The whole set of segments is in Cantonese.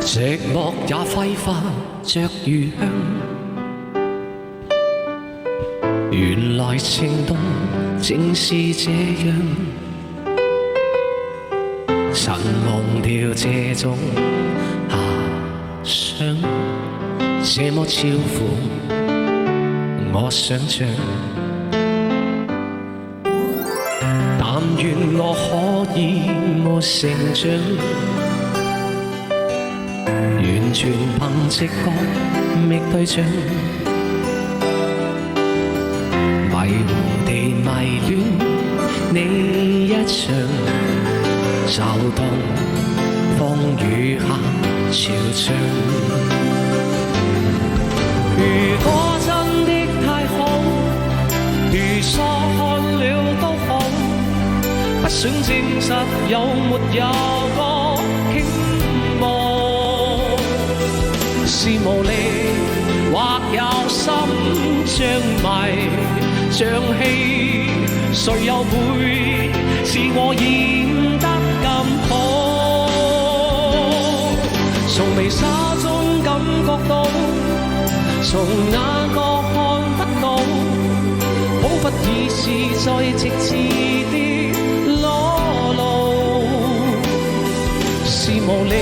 寂寞也揮發着餘香，原來情動正是這樣，曾忘掉這種遐想，這麼超乎我想象。但願我可以沒成長，完全憑直覺覓對象，迷糊地迷戀你一場，就當風雨下潮漲。如果真的太好，如錯看了都好，不想證實有沒有個傾慕。是無力，或有心像迷像戲，誰又會似我演得咁好？從微笑中感覺到，從眼角看不到，彷彿已是在直至的裸露。是無力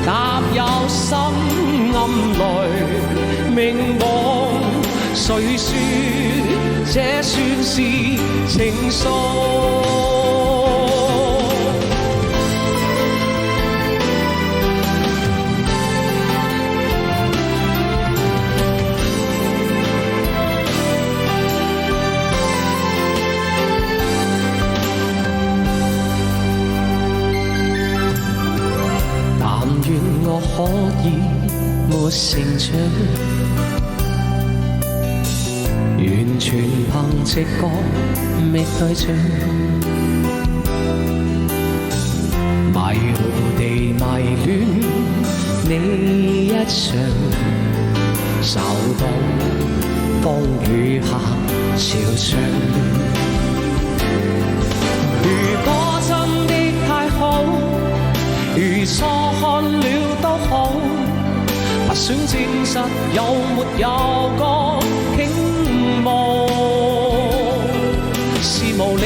踏入心暗來明忘，誰說這算是情愫？我可以沒成長，完全憑直覺覓對象，迷糊地迷戀你一場，就當風雨下潮漲。如果真的太好，如錯看了都好，不想證實有沒有個傾慕。是無力，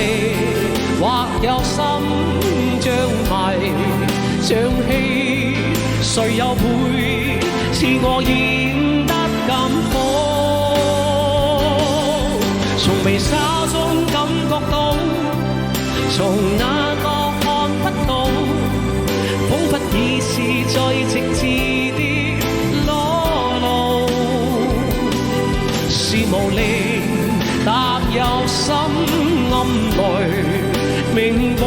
或有心像迷像戲，誰又會似我演得咁好？從微笑中感覺到，從眼角看不到，彷彿已是在直至的裸露。是無力踏入心暗來明忘，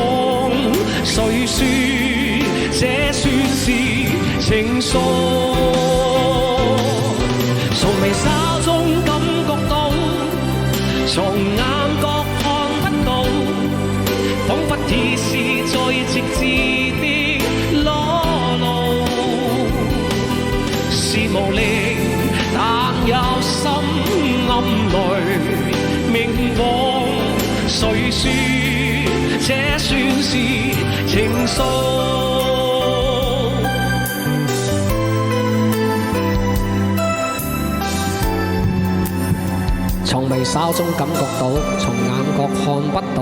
誰說這算是情愫？從微笑中感覺到，從眼角看不到，彷彿已是在直至的裸露。是無力踏入心暗來明忘，誰說這算是情愫？從微笑中感覺到，從眼角看不到，